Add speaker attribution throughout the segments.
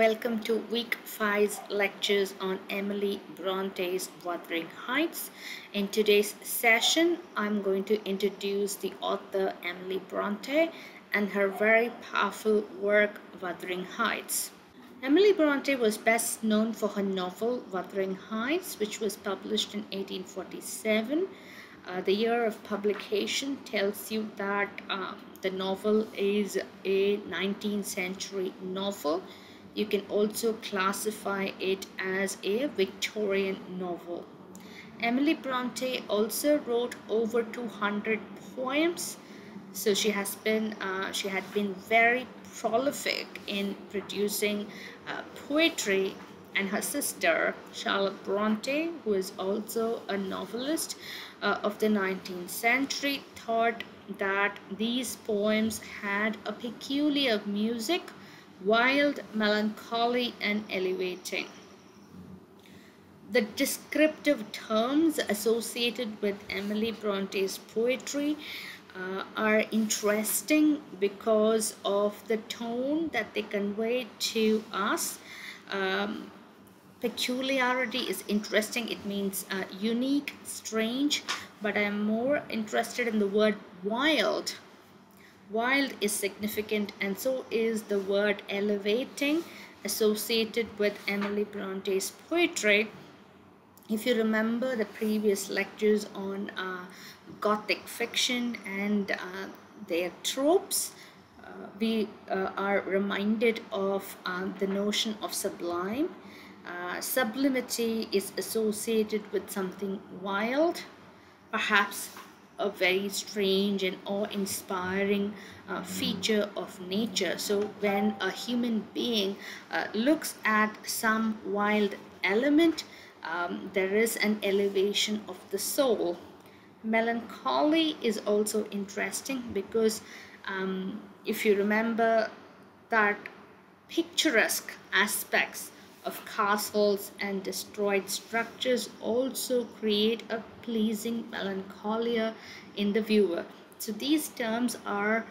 Speaker 1: welcome to week 5's lectures on Emily Bronte's Wuthering Heights. In today's session, I'm going to introduce the author Emily Bronte and her very powerful work Wuthering Heights. Emily Bronte was best known for her novel Wuthering Heights, which was published in 1847. The year of publication tells you that the novel is a 19th century novel. You can also classify it as a Victorian novel. Emily Bronte also wrote over 200 poems, so she had been very prolific in producing poetry. And her sister Charlotte Bronte, who is also a novelist of the 19th century, thought that these poems had a peculiar music, wild, melancholy, and elevating. The descriptive terms associated with Emily Bronte's poetry are interesting because of the tone that they convey to us. Peculiarity is interesting. It means unique, strange, but I am more interested in the word wild. Wild is significant, and so is the word elevating associated with Emily Bronte's poetry. If you remember the previous lectures on Gothic fiction and their tropes, we are reminded of the notion of sublime. Sublimity is associated with something wild, perhaps a very strange and awe-inspiring feature of nature. So when a human being looks at some wild element, there is an elevation of the soul. Melancholy is also interesting because if you remember that picturesque aspects of castles and destroyed structures also create a pleasing melancholia in the viewer. So these terms are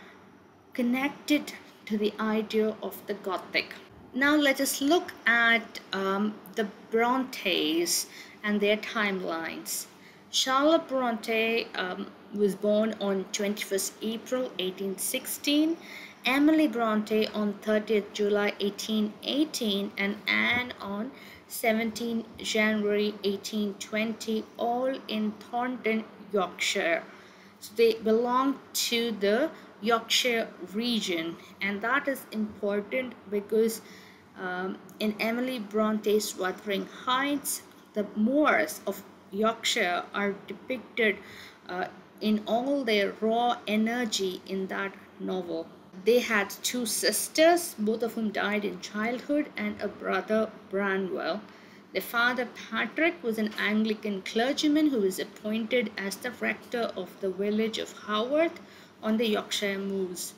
Speaker 1: connected to the idea of the Gothic. Now let us look at the Brontes and their timelines. Charlotte Bronte was born on 21st April 1816. Emily Bronte on 30th July 1818 and Anne on 17 January 1820, all in Thornton, Yorkshire. So they belong to the Yorkshire region, and that is important because in Emily Bronte's Wuthering Heights, the moors of Yorkshire are depicted in all their raw energy in that novel. They had two sisters, both of whom died in childhood, and a brother, Branwell. Their father, Patrick, was an Anglican clergyman who was appointed as the rector of the village of Haworth on the Yorkshire moors.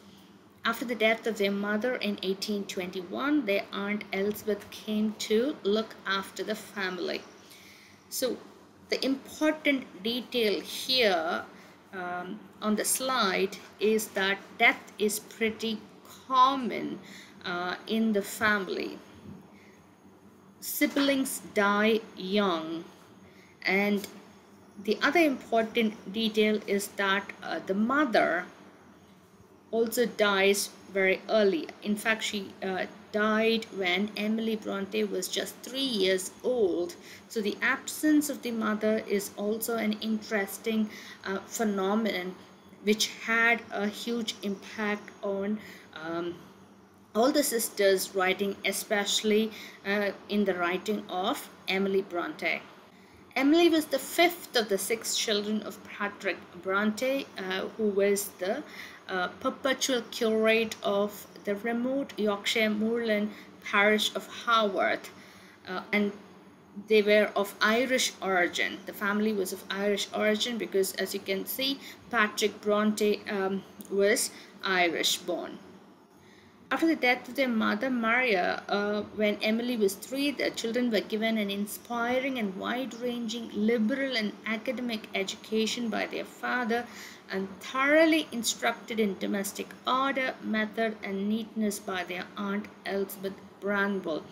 Speaker 1: After the death of their mother in 1821, their aunt Elizabeth came to look after the family. So the important detail here on the slide is that death is pretty common in the family. Siblings die young, and the other important detail is that the mother also dies very early. In fact, she died when Emily Bronte was just 3 years old. So the absence of the mother is also an interesting phenomenon which had a huge impact on all the sisters writing, especially in the writing of Emily Bronte. Emily was the fifth of the 6 children of Patrick Bronte, who was the perpetual curate of the remote Yorkshire moorland parish of Haworth, and they were of Irish origin. The family was of Irish origin because, as you can see, Patrick Bronte was Irish born. After the death of their mother, Maria, when Emily was 3, the children were given an inspiring and wide-ranging liberal and academic education by their father and thoroughly instructed in domestic order, method, and neatness by their aunt Elizabeth Branwell.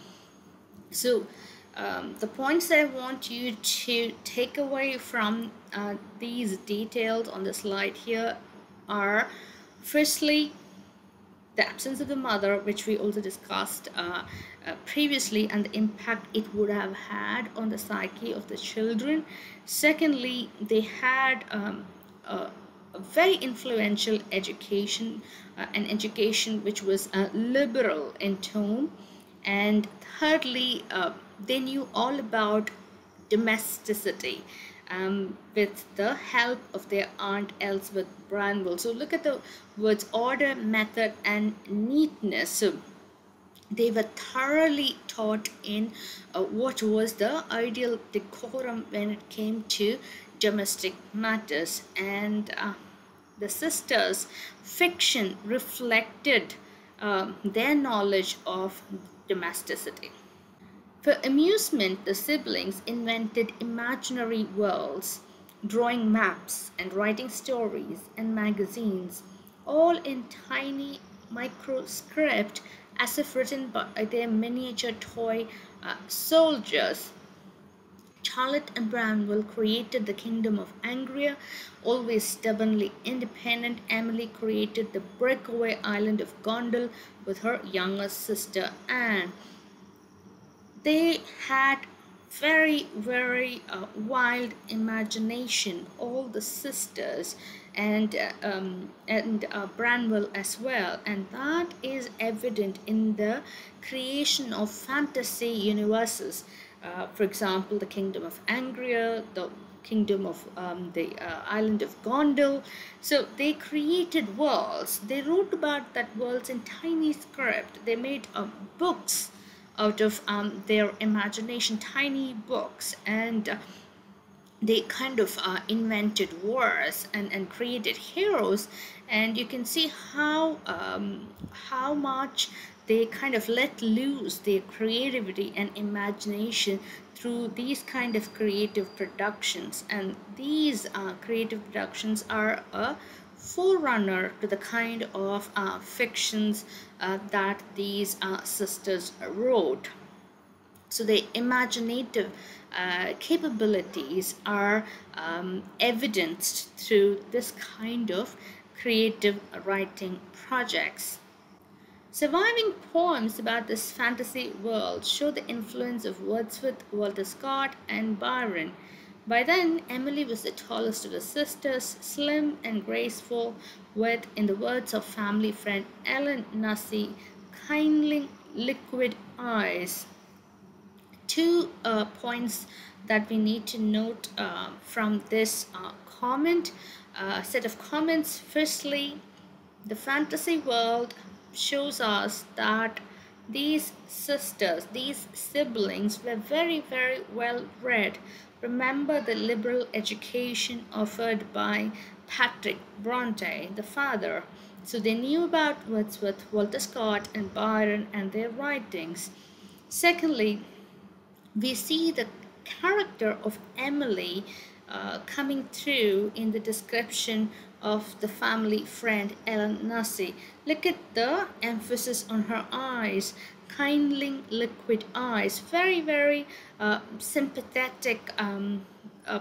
Speaker 1: So the points that I want you to take away from these details on the slide here are, firstly, the absence of the mother, which we also discussed previously, and the impact it would have had on the psyche of the children. Secondly, they had a very influential education, an education which was liberal in tone. And thirdly, they knew all about domesticity with the help of their aunt Elizabeth Branwell. So look at the words order, method, and neatness. So they were thoroughly taught in what was the ideal decorum when it came to domestic matters. And the sisters' fiction reflected their knowledge of domesticity. For amusement, the siblings invented imaginary worlds, drawing maps and writing stories and magazines, all in tiny microscript as if written by their miniature toy soldiers. Charlotte and Branwell created the kingdom of Angria, always stubbornly independent. Emily created the breakaway island of Gondal with her younger sister Anne. They had very wild imagination, all the sisters, and Branwell as well, and that is evident in the creation of fantasy universes. For example, the kingdom of Angria, the kingdom of the island of Gondal. So they created worlds. They wrote about that worlds in tiny script. They made books out of their imagination, tiny books, and they kind of invented wars and created heroes. And you can see how much they kind of let loose their creativity and imagination through these kind of creative productions. And these creative productions are a forerunner to the kind of fictions that these sisters wrote. So the imaginative capabilities are evidenced through this kind of creative writing projects. Surviving poems about this fantasy world show the influence of Wordsworth, Walter Scott, and Byron. By then, Emily was the tallest of the sisters, slim and graceful, with, in the words of family friend Ellen Nussey, kindling liquid eyes. Two points that we need to note from this set of comments. Firstly, the fantasy world shows us that these sisters, these siblings, were very well read. Remember the liberal education offered by Patrick Bronte, the father. So they knew about Wordsworth, Walter Scott, and Byron and their writings. Secondly, we see the character of Emily coming through in the description of the family friend Ellen Nussey. Look at the emphasis on her eyes, kindling liquid eyes, very sympathetic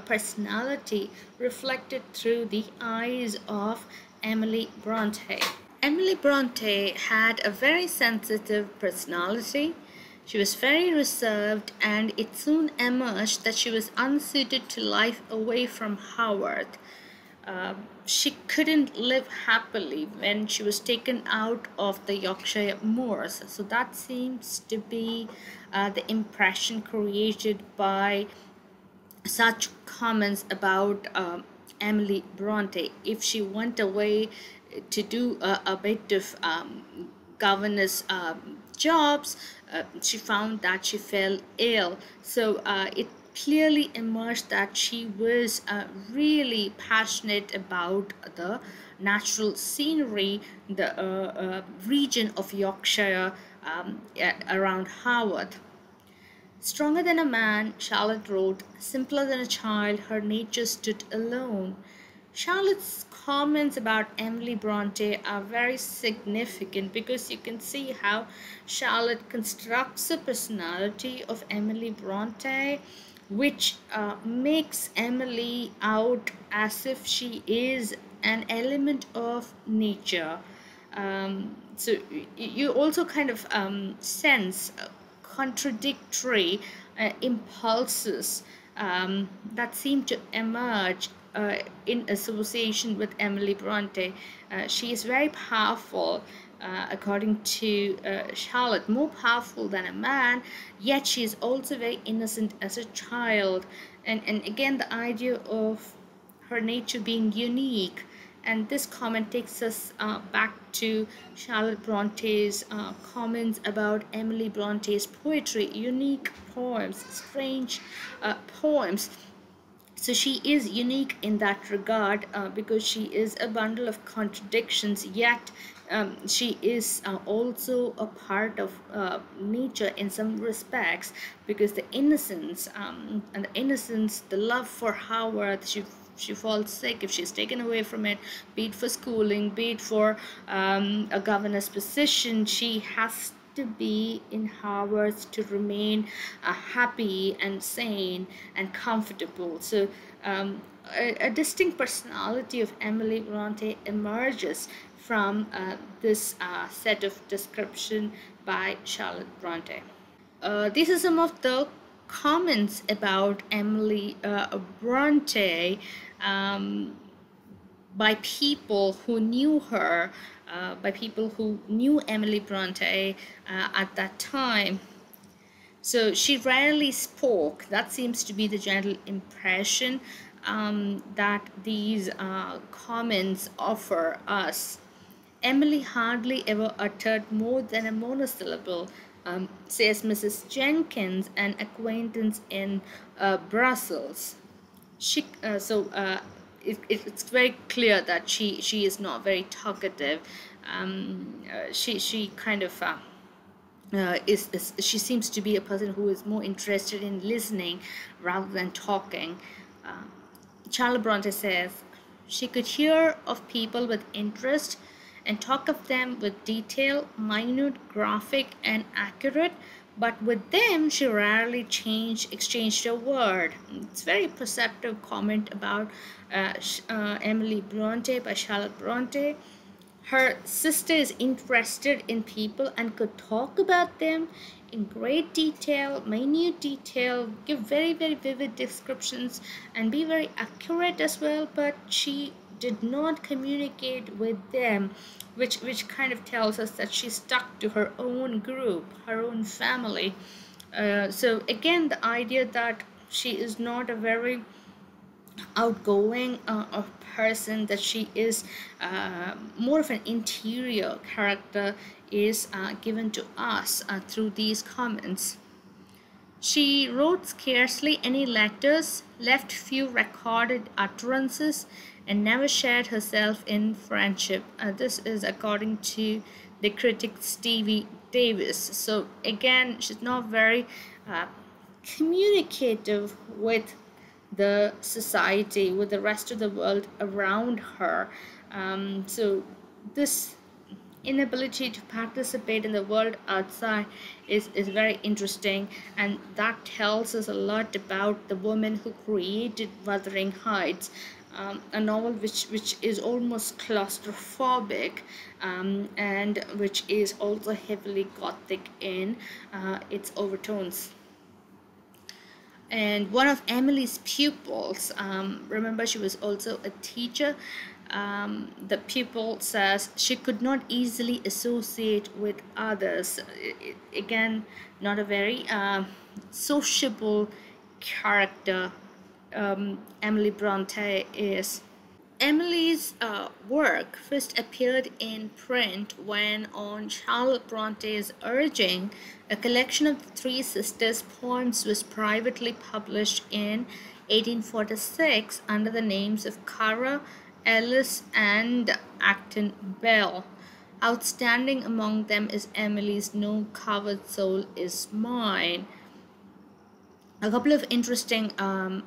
Speaker 1: personality reflected through the eyes of Emily Brontë. Emily Brontë had a very sensitive personality. She was very reserved, and it soon emerged that she was unsuited to life away from Haworth. She couldn't live happily when she was taken out of the Yorkshire moors. So that seems to be the impression created by such comments about Emily Brontë. If she went away to do a bit of governess jobs, she found that she fell ill. So it clearly emerged that she was really passionate about the natural scenery, the region of Yorkshire around Haworth. Stronger than a man, Charlotte wrote, simpler than a child, her nature stood alone. Charlotte's comments about Emily Bronte are very significant because you can see how Charlotte constructs the personality of Emily Bronte, which makes Emily out as if she is an element of nature. So you also kind of sense contradictory impulses that seem to emerge in association with Emily Bronte. She is very powerful, according to Charlotte, more powerful than a man, yet she is also very innocent as a child. And again, the idea of her nature being unique. And this comment takes us back to Charlotte Bronte's comments about Emily Bronte's poetry, unique poems, strange poems. So she is unique in that regard because she is a bundle of contradictions, yet she is also a part of nature in some respects, because the innocence and the innocence, the love for Howard, she falls sick, if she's taken away from it, be it for schooling, be it for a governor's position, she has to be in Harvard to remain happy and sane and comfortable. So a distinct personality of Emily Bronte emerges from this set of description by Charlotte Bronte. These are some of the comments about Emily Bronte by people who knew her, by people who knew Emily Bronte at that time. So she rarely spoke. That seems to be the general impression that these comments offer us. Emily hardly ever uttered more than a monosyllable, says Mrs. Jenkins, an acquaintance in Brussels. It's very clear that she is not very talkative. She kind of she seems to be a person who is more interested in listening rather than talking. Charlotte Bronte says she could hear of people with interest and talk of them with detail, minute, graphic, and accurate, but with them she rarely exchanged a word. It's a very perceptive comment about Emily Bronte by Charlotte Bronte. Her sister is interested in people and could talk about them in great detail, minute detail, give very, very vivid descriptions, and be very accurate as well, but she did not communicate with them, which kind of tells us that she stuck to her own group, her own family. So again, the idea that she is not a very outgoing person, that she is more of an interior character, is given to us through these comments. She wrote scarcely any letters, left few recorded utterances, and never shared herself in friendship. This is according to the critic Stevie Davis. So again, she's not very communicative with the society, with the rest of the world around her. So this inability to participate in the world outside is very interesting, and that tells us a lot about the woman who created Wuthering Heights, a novel which is almost claustrophobic, and which is also heavily Gothic in its overtones. And one of Emily's pupils, remember she was also a teacher, the pupil says she could not easily associate with others. Again, not a very sociable character Emily Bronte is. Emily's work first appeared in print when, on Charlotte Bronte's urging, a collection of the Three Sisters' poems was privately published in 1846 under the names of Currer, Ellis, and Acton Bell. Outstanding among them is Emily's No Covered Soul Is Mine. A couple of interesting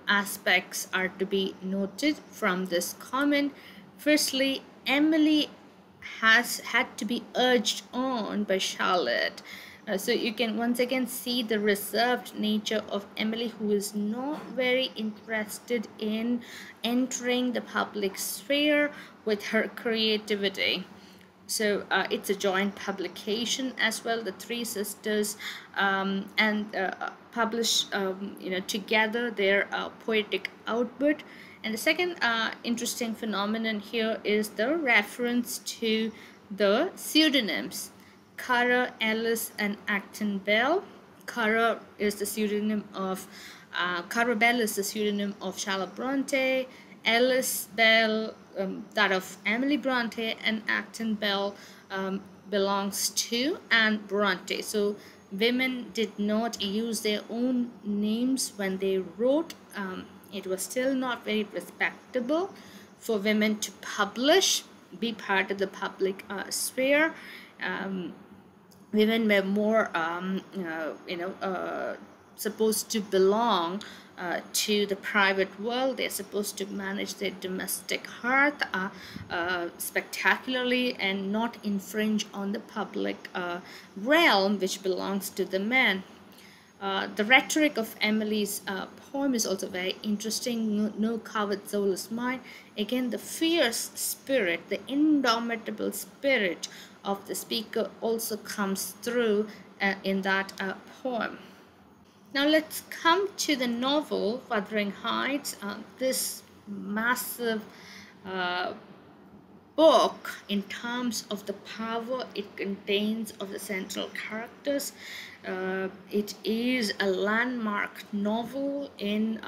Speaker 1: aspects are to be noted from this comment. Firstly, Emily has had to be urged on by Charlotte. So you can once again see the reserved nature of Emily, who is not very interested in entering the public sphere with her creativity. So it's a joint publication as well. The three sisters and publish together their poetic output. And the second interesting phenomenon here is the reference to the pseudonyms Cara, Ellis, and Acton Bell. Cara is the pseudonym of Cara Bell is the pseudonym of Charlotte Bronte. Ellis Bell, that of Emily Brontë, and Acton Bell belongs to Anne Bronte. So women did not use their own names when they wrote. It was still not very respectable for women to publish, be part of the public sphere. Women were more supposed to belong to the private world. They're supposed to manage their domestic hearth spectacularly and not infringe on the public realm, which belongs to the men. The rhetoric of Emily's poem is also very interesting. No coward soul is mine. Again, the fierce spirit, the indomitable spirit of the speaker also comes through in that poem. Now let's come to the novel Wuthering Heights. This massive book, in terms of the power it contains of the central characters, it is a landmark novel in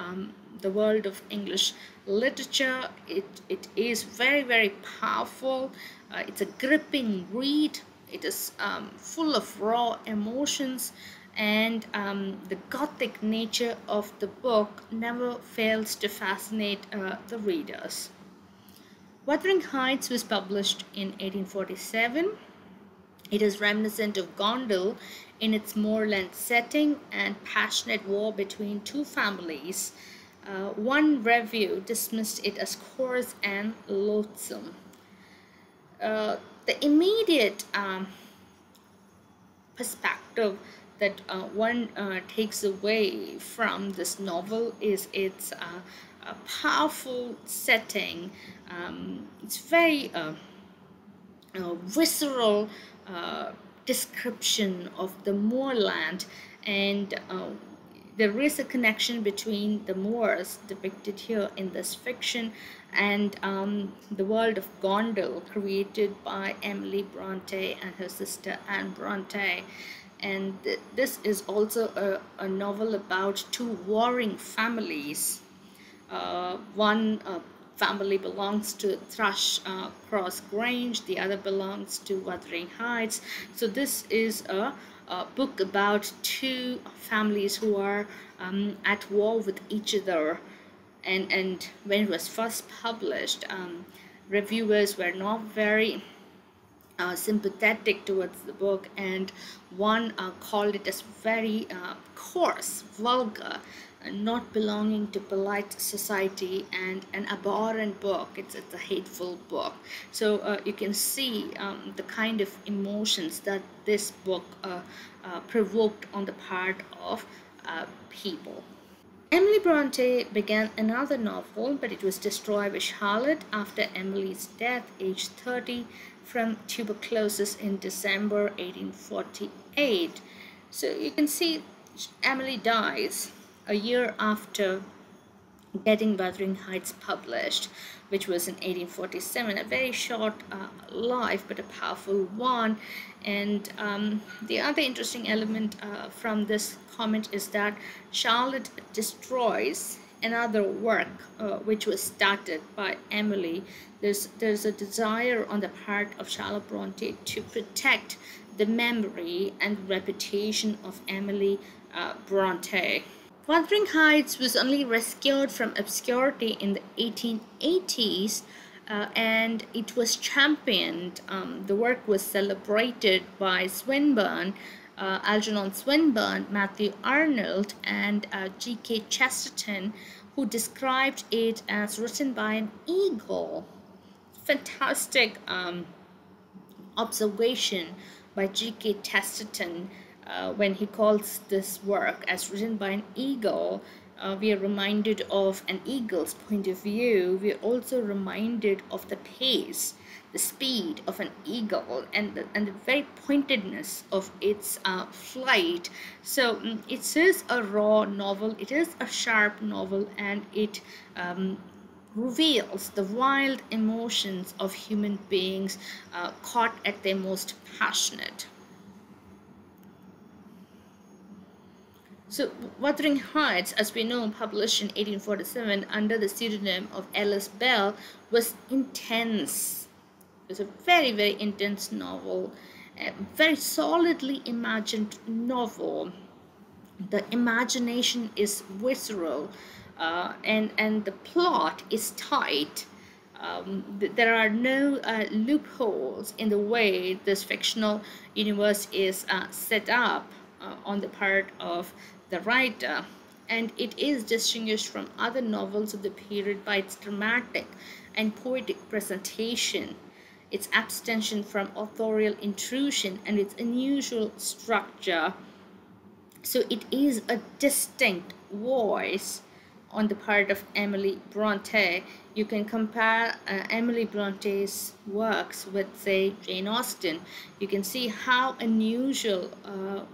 Speaker 1: the world of English literature. It is very, very powerful. It's a gripping read. It is full of raw emotions, and the Gothic nature of the book never fails to fascinate the readers. Wuthering Heights was published in 1847. It is reminiscent of Gondel in its moorland setting and passionate war between two families. One review dismissed it as coarse and loathsome. The immediate perspective that one takes away from this novel is its powerful setting. It's very visceral description of the moorland, and there is a connection between the moors depicted here in this fiction and the world of Gondel created by Emily Brontë and her sister Anne Bronte. And this is also a novel about two warring families. One family belongs to Thrush Cross Grange, the other belongs to Wuthering Heights. So this is a book about two families who are at war with each other. And when it was first published, reviewers were not very sympathetic towards the book, and one called it as very coarse, vulgar, not belonging to polite society, and an abhorrent book. It's a hateful book. So you can see the kind of emotions that this book provoked on the part of people. Emily Brontë began another novel, but it was destroyed by Charlotte after Emily's death, aged 30, from tuberculosis in December 1848. So you can see Emily dies a year after getting Wuthering Heights published, which was in 1847. A very short life, but a powerful one. And the other interesting element from this comment is that Charlotte destroys another work which was started by Emily. There's a desire on the part of Charlotte Brontë to protect the memory and reputation of Emily Brontë. Wuthering Heights was only rescued from obscurity in the 1880s, and it was championed. The work was celebrated by Swinburne Algernon Swinburne, Matthew Arnold, and G.K. Chesterton, who described it as written by an eagle. Fantastic observation by G.K. Chesterton when he calls this work as written by an eagle. We are reminded of an eagle's point of view. We are also reminded of the pace, the speed of an eagle, and the very pointedness of its flight. So it is a raw novel, it is a sharp novel, and it reveals the wild emotions of human beings caught at their most passionate. So Wuthering Heights, as we know, published in 1847 under the pseudonym of Ellis Bell, was intense. It was a very, very intense novel, a very solidly imagined novel. The imagination is visceral, and the plot is tight. There are no loopholes in the way this fictional universe is set up on the part of the writer, and it is distinguished from other novels of the period by its dramatic and poetic presentation, its abstention from authorial intrusion, and its unusual structure. So it is a distinct voice on the part of Emily Brontë. You can compare Emily Bronte's works with, say, Jane Austen. You can see how unusual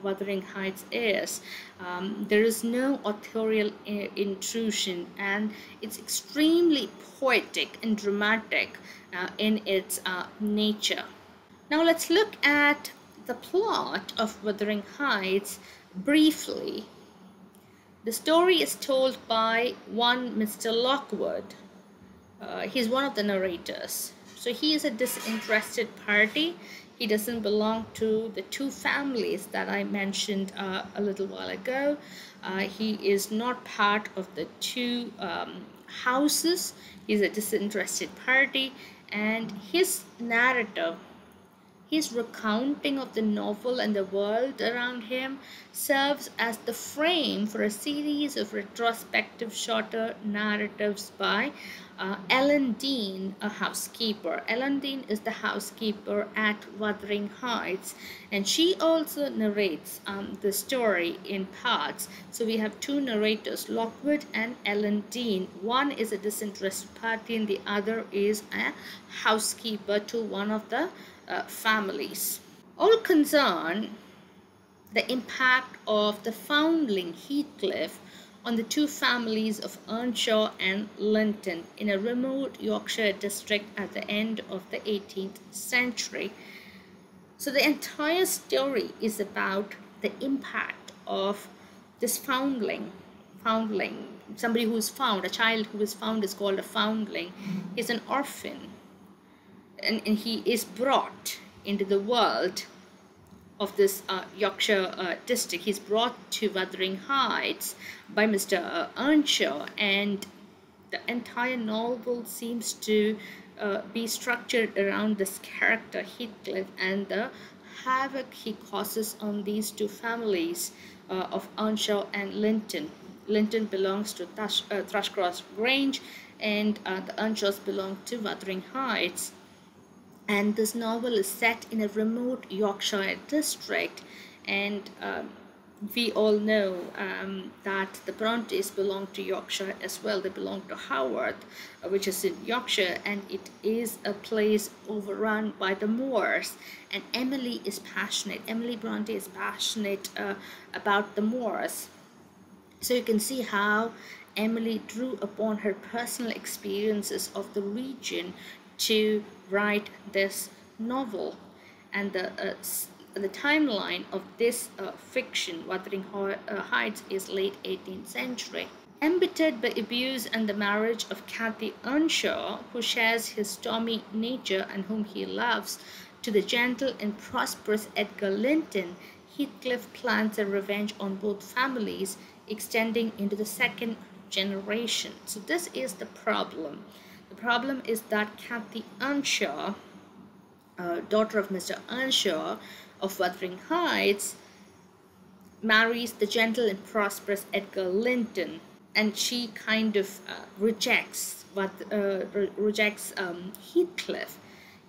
Speaker 1: Wuthering Heights is. There is no authorial intrusion, and it's extremely poetic and dramatic in its nature. Now let's look at the plot of Wuthering Heights briefly. The story is told by one Mr. Lockwood. He's one of the narrators. So he is a disinterested party. He doesn't belong to the two families that I mentioned a little while ago. He is not part of the two houses. He's a disinterested party, and his narrative, his recounting of the novel and the world around him, serves as the frame for a series of retrospective shorter narratives by Ellen Dean, a housekeeper. Ellen Dean is the housekeeper at Wuthering Heights, and she also narrates the story in parts. So we have two narrators, Lockwood and Ellen Dean. One is a disinterested party, and the other is a housekeeper to one of the families. All concern the impact of the foundling Heathcliff on the two families of Earnshaw and Linton in a remote Yorkshire district at the end of the 18th century. So the entire story is about the impact of this foundling. Somebody who is found, a child who is found is called a foundling. He's an orphan, and he is brought into the world of this Yorkshire district. He's brought to Wuthering Heights by Mr. Earnshaw, and the entire novel seems to be structured around this character Heathcliff and the havoc he causes on these two families of Earnshaw and Linton. Linton belongs to Thrushcross Grange, and the Earnshaws belong to Wuthering Heights. And this novel is set in a remote Yorkshire district, and we all know that the Brontes belong to Yorkshire as well. They belong to Haworth, which is in Yorkshire, and it is a place overrun by the Moors. And Emily Brontë is passionate about the Moors. So you can see how Emily drew upon her personal experiences of the region to write this novel. And the timeline of this fiction, Wuthering Heights, is late 18th century. Embittered by abuse and the marriage of Cathy Earnshaw, who shares his stormy nature and whom he loves, to the gentle and prosperous Edgar Linton, Heathcliff plans a revenge on both families, extending into the second generation. So this is the problem. The problem is that Cathy Earnshaw, daughter of Mr. Earnshaw of Wuthering Heights, marries the gentle and prosperous Edgar Linton, and she kind of rejects Heathcliff.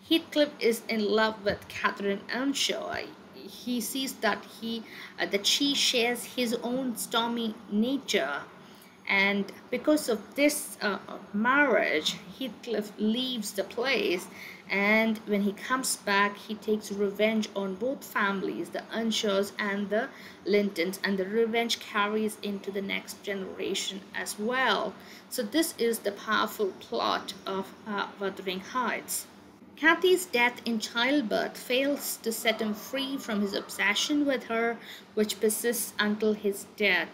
Speaker 1: Heathcliff is in love with Catherine Earnshaw. He sees that she shares his own stormy nature, and because of this marriage, Heathcliff leaves the place, and when he comes back, he takes revenge on both families, the Earnshaws and the Lintons, and the revenge carries into the next generation as well. So this is the powerful plot of Wuthering Heights. Kathy's death in childbirth fails to set him free from his obsession with her, which persists until his death.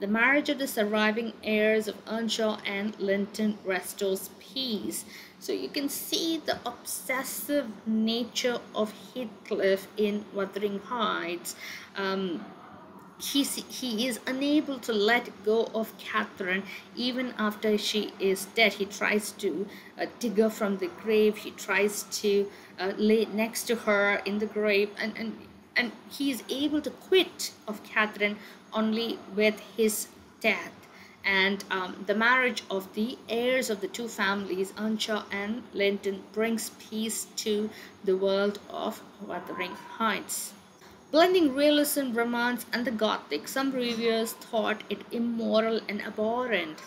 Speaker 1: The marriage of the surviving heirs of Earnshaw and Linton restores peace. So you can see the obsessive nature of Heathcliff in Wuthering Heights. He is unable to let go of Catherine even after she is dead. He tries to dig her from the grave. He tries to lay next to her in the grave, and he is able to quit of Catherine only with his death. And the marriage of the heirs of the two families, Earnshaw and Linton, brings peace to the world of Wuthering Heights. Blending realism, romance, and the Gothic, some reviewers thought it immoral and abhorrent.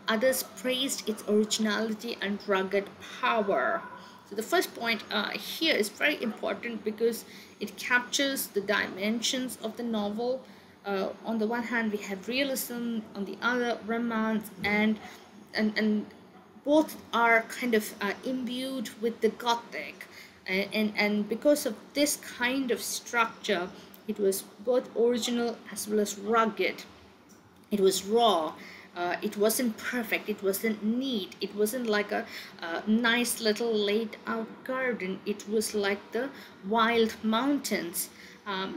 Speaker 1: Others praised its originality and rugged power. So the first point here is very important because it captures the dimensions of the novel. On the one hand, we have realism, on the other, romance, and both are kind of imbued with the Gothic. And because of this kind of structure, it was both original as well as rugged. It was raw. It wasn't perfect. It wasn't neat. It wasn't like a nice little laid out garden. It was like the wild mountains.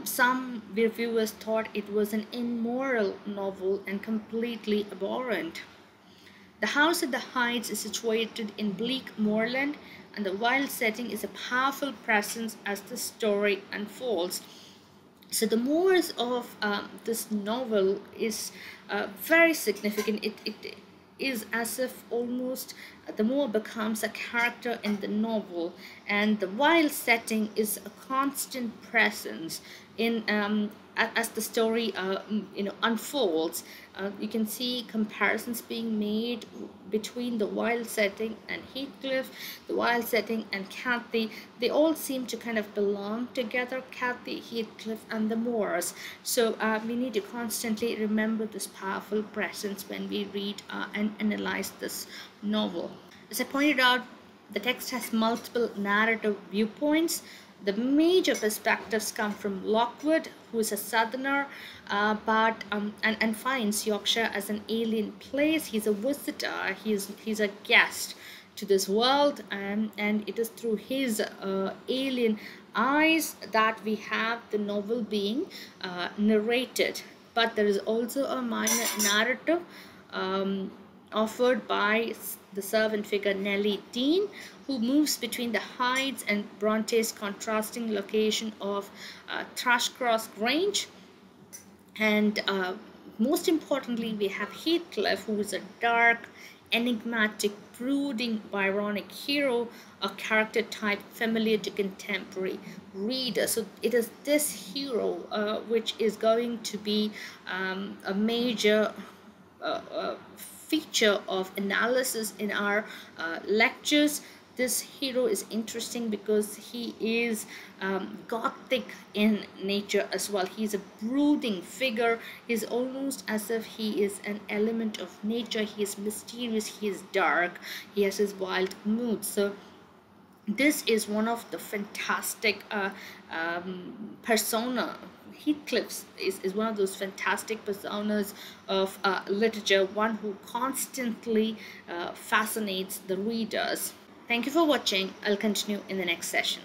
Speaker 1: Some reviewers thought it was an immoral novel and completely abhorrent. The house at the Heights is situated in bleak moorland, and the wild setting is a powerful presence as the story unfolds. So the moors of this novel is very significant. It is as if almost the moor becomes a character in the novel, and the wild setting is a constant presence in as the story unfolds. You can see comparisons being made between the wild setting and Heathcliff, the wild setting and Cathy. They all seem to kind of belong together, Cathy, Heathcliff, and the moors. So we need to constantly remember this powerful presence when we read and analyze this novel. As I pointed out, the text has multiple narrative viewpoints. The major perspectives come from Lockwood, who is a southerner, and finds Yorkshire as an alien place. He's a visitor, he's a guest to this world, and it is through his alien eyes that we have the novel being narrated. But there is also a minor narrative offered by the servant figure Nellie Dean, who moves between the Heights and Bronte's contrasting location of Thrushcross Grange. And most importantly, we have Heathcliff, who is a dark, enigmatic, brooding Byronic hero, a character type familiar to contemporary readers. So it is this hero which is going to be a major feature of analysis in our lectures. This hero is interesting because he is Gothic in nature as well. He's a brooding figure. He's almost as if he is an element of nature. He is mysterious, he is dark, he has his wild moods. So this is one of the fantastic persona. Heathcliff is one of those fantastic personas of literature, one who constantly fascinates the readers. Thank you for watching. I'll continue in the next session.